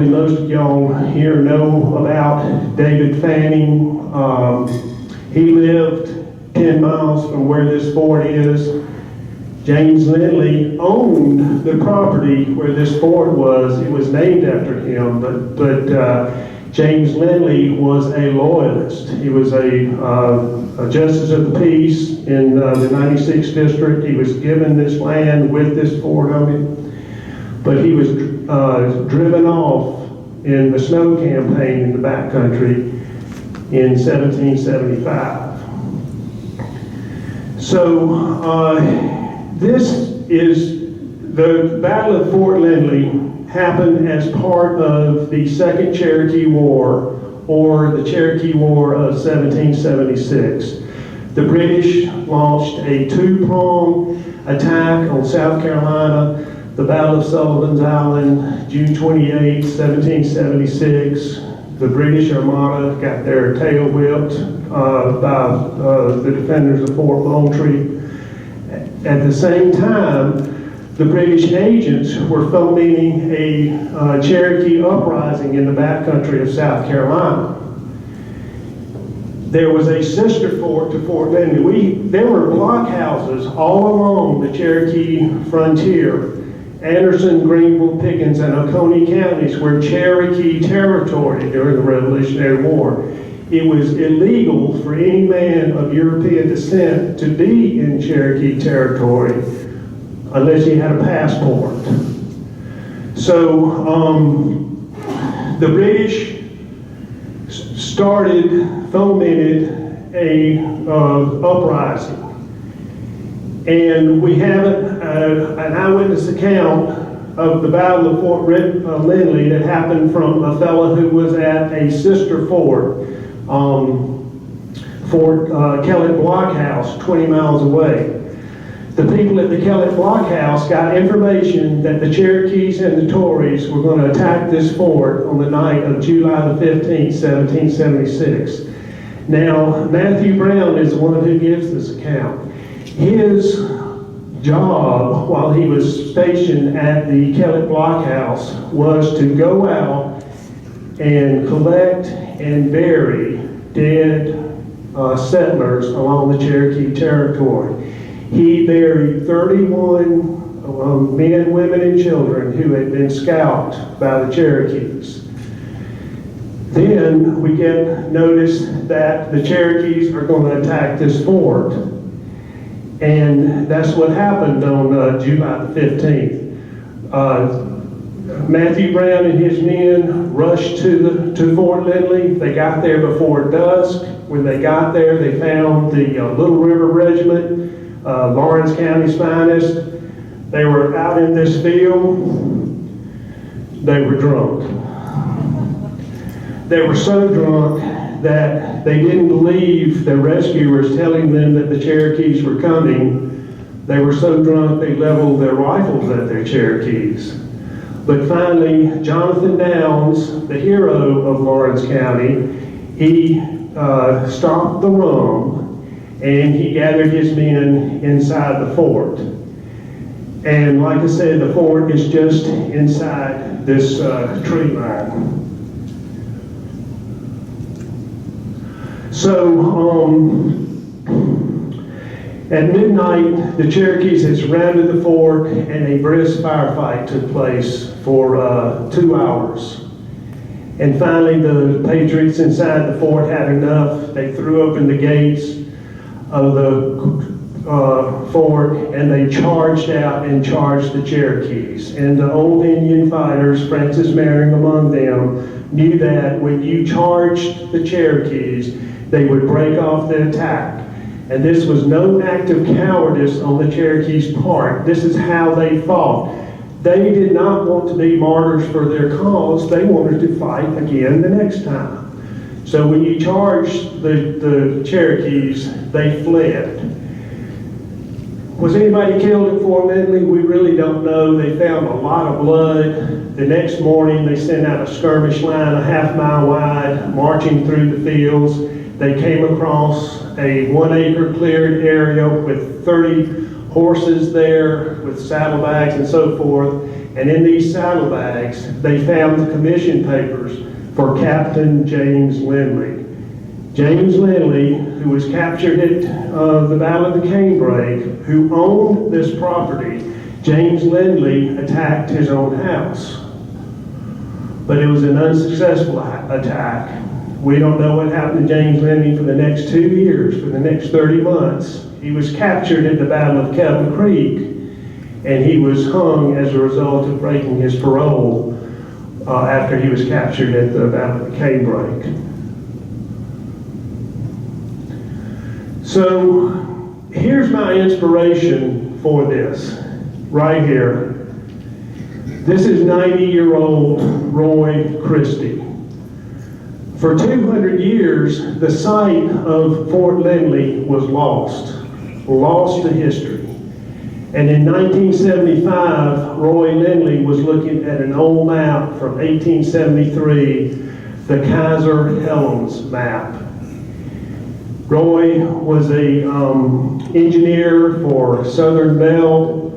Most of y'all here know about David Fanning. He lived 10 miles from where this fort is. James Lindley owned the property where this fort was. It was named after him, but James Lindley was a loyalist. He was a justice of the peace in the 96th district. He was given this land with this fort on it, but he was driven off in the snow campaign in the backcountry in 1775. So this is the Battle of Fort Lindley happened as part of the Second Cherokee War, or the Cherokee War of 1776. The British launched a two-pronged attack on South Carolina. The Battle of Sullivan's Island, June 28, 1776. The British Armada got their tail whipped by the defenders of Fort Moultrie. At the same time, the British agents were fomenting a Cherokee uprising in the backcountry of South Carolina. There was a sister fort to Fort Lindley. There were blockhouses all along the Cherokee frontier. Anderson, Greenville, Pickens, and Oconee counties were Cherokee territory during the Revolutionary War. It was illegal for any man of European descent to be in Cherokee territory unless he had a passport. So the British fomented a uprising. And we have an eyewitness account of the Battle of Fort Lindley that happened from a fellow who was at a sister fort, Fort Kellett Blockhouse, 20 miles away. The people at the Kellett Blockhouse got information that the Cherokees and the Tories were going to attack this fort on the night of July the 15th, 1776. Now, Matthew Brown is the one who gives this account. His job while he was stationed at the Kellett Blockhouse was to go out and collect and bury dead settlers along the Cherokee territory. He buried 31 men, women, and children who had been scalped by the Cherokees. Then we get notice that the Cherokees are going to attack this fort. And that's what happened on July the 15th. Matthew Brown and his men rushed to Fort Lindley. They got there before dusk. When they got there, they found the Little River Regiment, Lawrence County's finest. They were out in this field. They were drunk. They were so drunk that they didn't believe the rescuers telling them that the Cherokees were coming. They were so drunk they leveled their rifles at their Cherokees. But finally, Jonathan Downs, the hero of Lawrence County, he stopped the rum and he gathered his men inside the fort. And like I said, the fort is just inside this tree line. So at midnight, the Cherokees had surrounded the fort and a brisk firefight took place for 2 hours. And finally, the Patriots inside the fort had enough. They threw open the gates of the fort and they charged out and charged the Cherokees. And the old Indian fighters, Francis Mering among them, knew that when you charged the Cherokees, they would break off the attack. And this was no act of cowardice on the Cherokees' part. This is how they fought. They did not want to be martyrs for their cause. They wanted to fight again the next time. So when you charged the Cherokees, they fled. Was anybody killed at Fort Lindley? We really don't know. They found a lot of blood. The next morning, they sent out a skirmish line a half-mile wide, marching through the fields. They came across a 1-acre cleared area with 30 horses there with saddlebags and so forth. And in these saddlebags, they found the commission papers for Captain James Lindley. James Lindley, who was captured at the Battle of the Canebrake, who owned this property. James Lindley attacked his own house, but it was an unsuccessful attack. We don't know what happened to James Lindley for the next 2 years, for the next 30 months. He was captured at the Battle of Kettle Creek, and he was hung as a result of breaking his parole after he was captured at the Battle of the Canebrake. So here's my inspiration for this, right here. This is 90-year-old Roy Christie. For 200 years, the site of Fort Lindley was lost to history. And in 1975, Roy Lindley was looking at an old map from 1873, the Kaiser Helms map. Roy was a engineer for Southern Bell,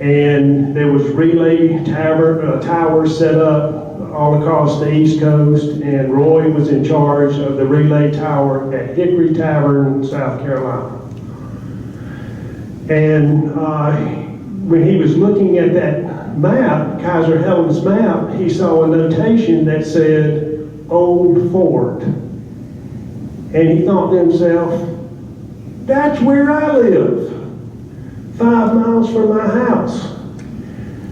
and there was relay towers set up all across the East Coast, and Roy was in charge of the relay tower at Hickory Tavern, South Carolina. And when he was looking at that map, Kaiser Helms map, he saw a notation that said, Old Fort. And he thought to himself, that's where I live, 5 miles from my house.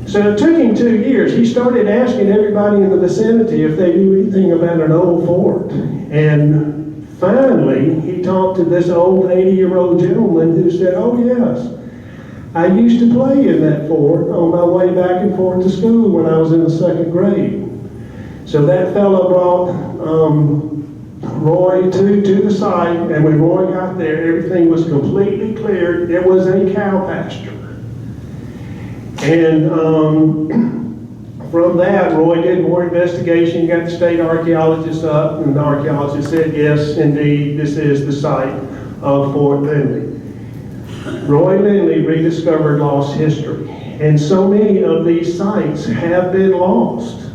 So it took him 2 years. He started asking everybody in the vicinity if they knew anything about an old fort. And finally, he talked to this old 80-year-old gentleman who said, oh yes, I used to play in that fort on my way back and forth to school when I was in the 2nd grade. So that fellow brought Roy to the site, and when Roy got there, everything was completely cleared. It was a cow pasture. And from that, Roy did more investigation, got the state archaeologist up, and the archaeologist said, yes, indeed, this is the site of Fort Lindley. Roy Lindley rediscovered lost history. And so many of these sites have been lost.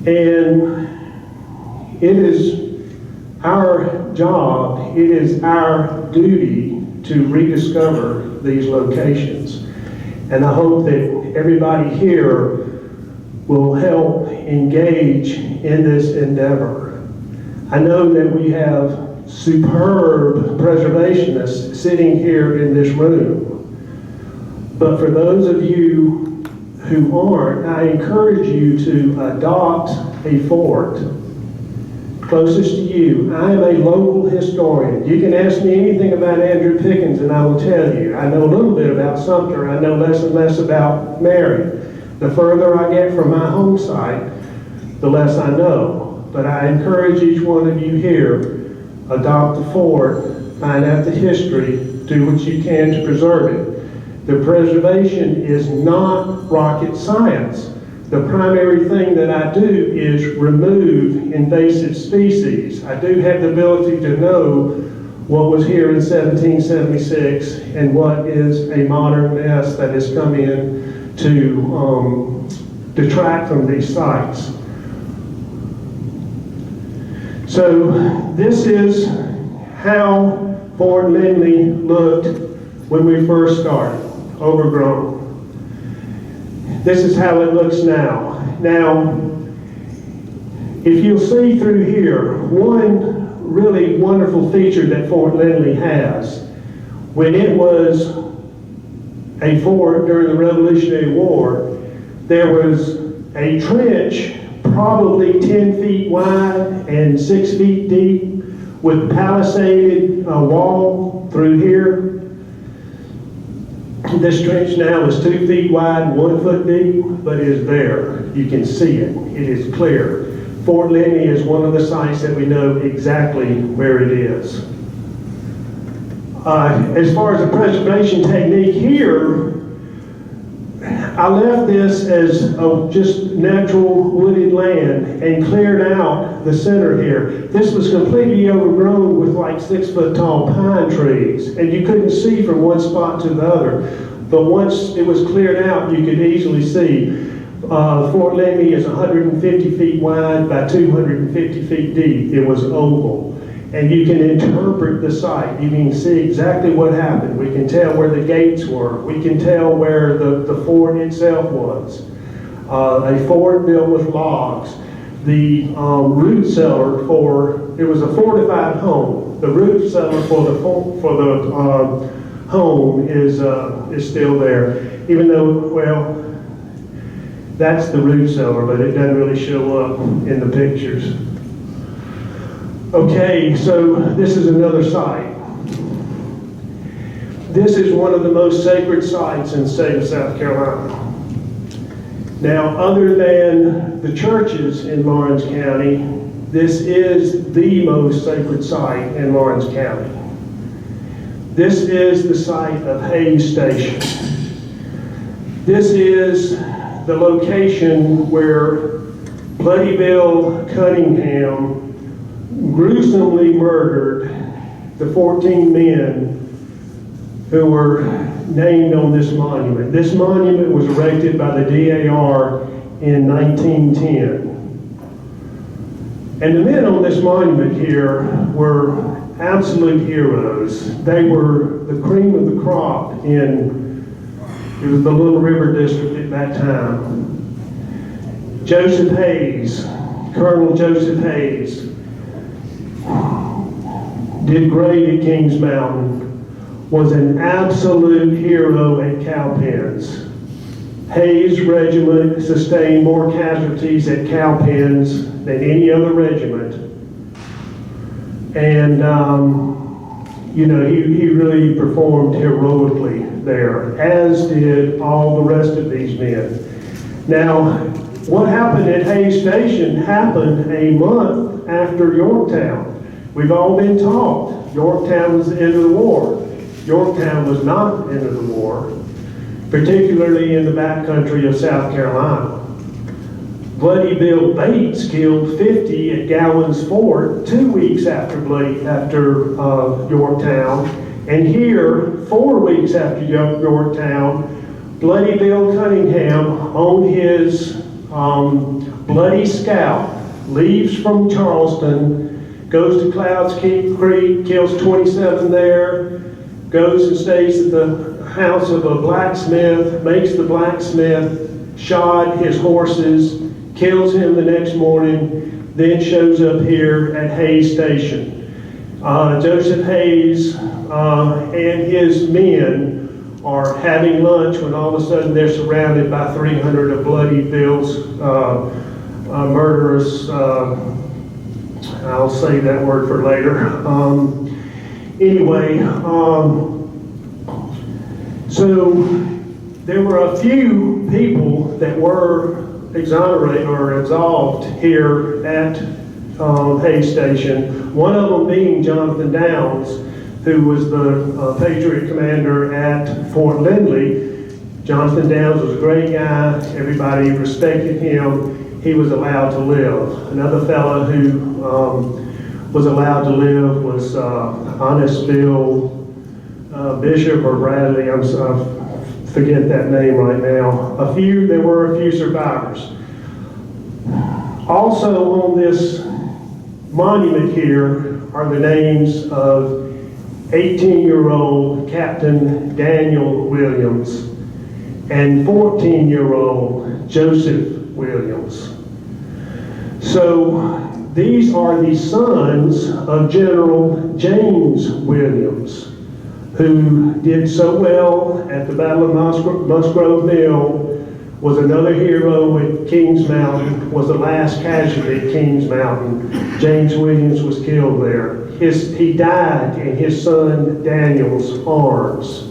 And it is our job, it is our duty to rediscover these locations. And I hope that everybody here will help engage in this endeavor. I know that we have superb preservationists sitting here in this room. But for those of you who aren't, I encourage you to adopt a fort closest to you. I am a local historian. You can ask me anything about Andrew Pickens and I will tell you. I know a little bit about Sumter. I know less and less about Marion. The further I get from my home site, the less I know. But I encourage each one of you here, adopt the fort, find out the history, do what you can to preserve it. The preservation is not rocket science. The primary thing that I do is remove invasive species. I do have the ability to know what was here in 1776 and what is a modern mess that has come in to detract from these sites. So this is how Fort Lindley looked when we first started, overgrown. This is how it looks now. Now, if you'll see through here, one really wonderful feature that Fort Lindley has, when it was a fort during the Revolutionary War, there was a trench probably 10 feet wide and 6 feet deep with palisaded wall through here. This trench now is 2 feet wide, 1 foot deep, but it is there. You can see it. It is clear. Fort Lindley is one of the sites that we know exactly where it is. As far as the preservation technique here, I left this as just natural wooded land and cleared out the center here. This was completely overgrown with like 6 foot tall pine trees, and you couldn't see from one spot to the other. But once it was cleared out, you could easily see Fort Lemmy is 150 feet wide by 250 feet deep. It was oval. And you can interpret the site. You can see exactly what happened. We can tell where the gates were. We can tell where the fort itself was. A fort built with logs. The root cellar it was a fortified home. The root cellar for the home is still there. Even though, well, that's the root cellar, but it doesn't really show up in the pictures. Okay, so this is another site. This is one of the most sacred sites in the state of South Carolina. Now, other than the churches in Lawrence County, this is the most sacred site in Lawrence County. This is the site of Hayes Station. This is the location where Bloody Bill Cunningham gruesomely murdered the 14 men who were named on this monument. This monument was erected by the DAR in 1910. And the men on this monument here were absolute heroes. They were the cream of the crop it was the Little River District at that time. Joseph Hayes, Colonel Joseph Hayes, did great at Kings Mountain, was an absolute hero at Cowpens. Hayes' regiment sustained more casualties at Cowpens than any other regiment. And, he really performed heroically there, as did all the rest of these men. Now, what happened at Hayes Station happened a month after Yorktown. We've all been taught Yorktown was the end of the war. Yorktown was not the end of the war, particularly in the backcountry of South Carolina. Bloody Bill Bates killed 50 at Gowan's Fort 2 weeks after Yorktown, and here 4 weeks after Yorktown, Bloody Bill Cunningham on his Bloody Scout leaves from Charleston, goes to Clouds Creek, kills 27 there, goes and stays at the house of a blacksmith, makes the blacksmith shod his horses, kills him the next morning, then shows up here at Hayes Station. Joseph Hayes and his men are having lunch when all of a sudden they're surrounded by 300 of Bloody Bill's murderous, I'll say that word for later. So there were a few people that were exonerated or absolved here at Hayes Station. One of them being Jonathan Downs, who was the Patriot commander at Fort Lindley. Jonathan Downs was a great guy. Everybody respected him. He was allowed to live. Another fellow who was allowed to live was Honest Bill Bishop or Bradley. I forget that name right now. There were a few survivors. Also on this monument here are the names of 18-year-old Captain Daniel Williams and 14-year-old Joseph Williams. So these are the sons of General James Williams, who did so well at the Battle of Musgrove Mill, was another hero at Kings Mountain, was the last casualty at Kings Mountain. James Williams was killed there. He died in his son Daniel's arms.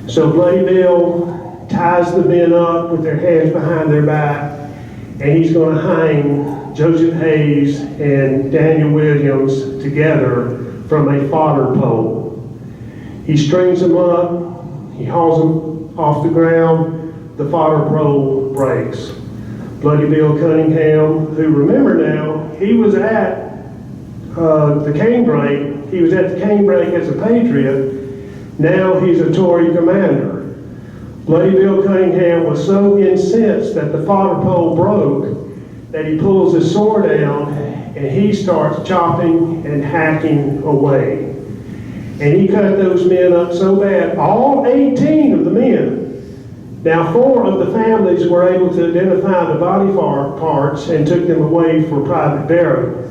So Bloody Bill ties the men up with their hands behind their back, and he's going to hang Joseph Hayes and Daniel Williams together from a fodder pole. He strings them up, he hauls them off the ground, the fodder pole breaks. Bloody Bill Cunningham, who, remember now, he was at the canebrake. He was at the canebrake as a Patriot. Now he's a Tory commander. Bloody Bill Cunningham was so incensed that the fodder pole broke that he pulls his sword down and he starts chopping and hacking away. And he cut those men up so bad, all 18 of the men. Now 4 of the families were able to identify the body parts and took them away for private burial.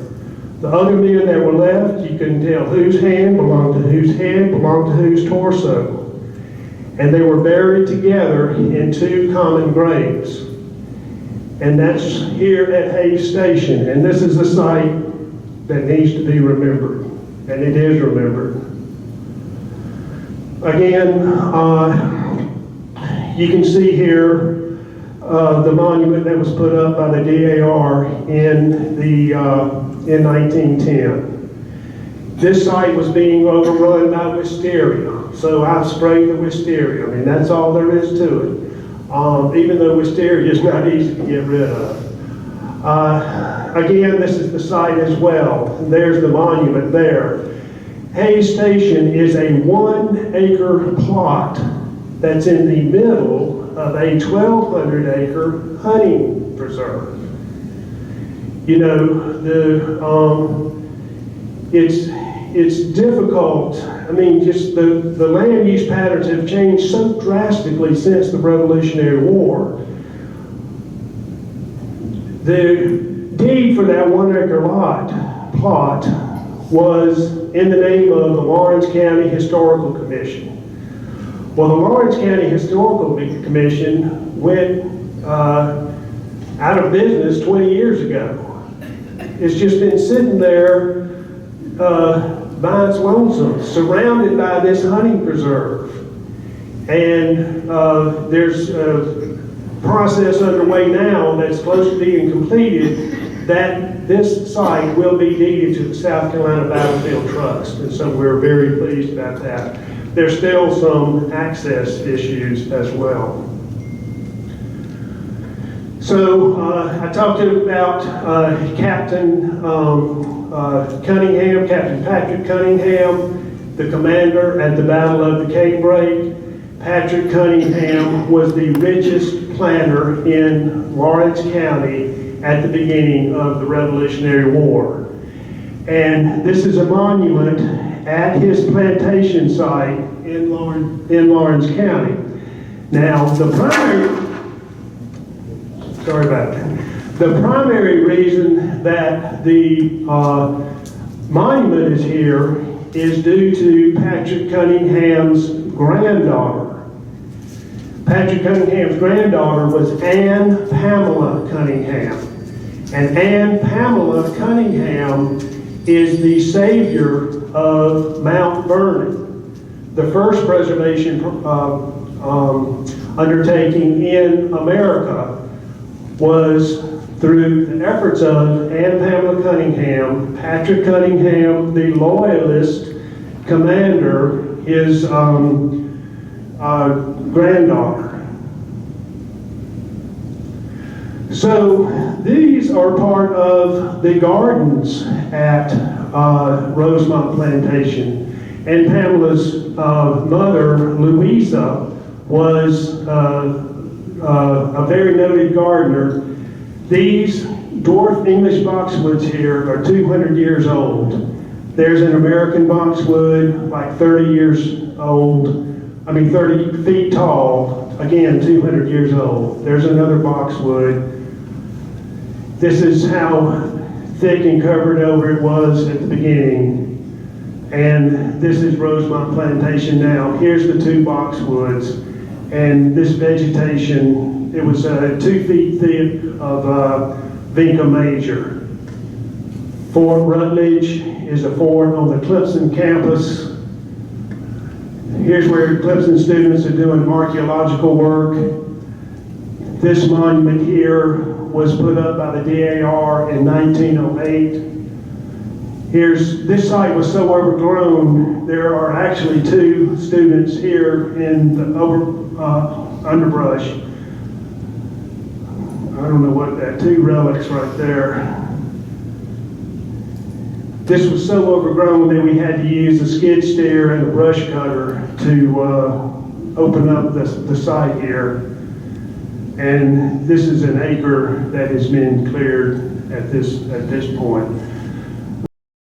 The other men that were left, you couldn't tell whose hand belonged to whose head, belonged to whose torso. And they were buried together in 2 common graves. And that's here at Hayes Station. And this is a site that needs to be remembered. And it is remembered. Again, you can see here the monument that was put up by the DAR in 1910. This site was being overrun by wisteria, so I sprayed the wisteria. I mean, that's all there is to it. Even though wisteria is not easy to get rid of. Again, this is the site as well. There's the monument there. Hayes Station is a 1-acre plot that's in the middle of a 1,200-acre hunting preserve. You know, it's difficult. I mean, just the land use patterns have changed so drastically since the Revolutionary War. The deed for that 1-acre plot was in the name of the Lawrence County Historical Commission. Well, the Lawrence County Historical Commission went out of business 20 years ago. It's just been sitting there by its lonesome, surrounded by this hunting preserve. And there's a process underway now that's close to being completed that this site will be deeded to the South Carolina Battlefield Trust. And so we're very pleased about that. There's still some access issues as well. So I talked about Captain Cunningham, Captain Patrick Cunningham, the commander at the Battle of the Canebrake. Patrick Cunningham was the richest planter in Lawrence County at the beginning of the Revolutionary War. And this is a monument at his plantation site in Lawrence County. Now, the primary reason that the monument is here is due to Patrick Cunningham's granddaughter. Patrick Cunningham's granddaughter was Anne Pamela Cunningham. And Anne Pamela Cunningham is the savior of Mount Vernon, the first preservation undertaking in America was through the efforts of Anne Pamela Cunningham, Patrick Cunningham, the Loyalist commander, his granddaughter. So these are part of the gardens at Rosemont Plantation. And Pamela's mother, Louisa, was a very noted gardener. These dwarf English boxwoods here are 200 years old. There's an American boxwood, like 30 years old, 30 feet tall, again, 200 years old. There's another boxwood. This is how thick and covered over it was at the beginning. And this is Rosemont Plantation now. Here's the 2 boxwoods. And this vegetation, it was 2 feet thick of Vinca major. Fort Rutledge is a fort on the Clemson campus. Here's where Clemson students are doing archaeological work. This monument here was put up by the DAR in 1908. This site was so overgrown, there are actually 2 students here in the underbrush. I don't know what that, 2 relics right there. This was so overgrown that we had to use a skid steer and a brush cutter to open up the site here. And this is an acre that has been cleared at this point.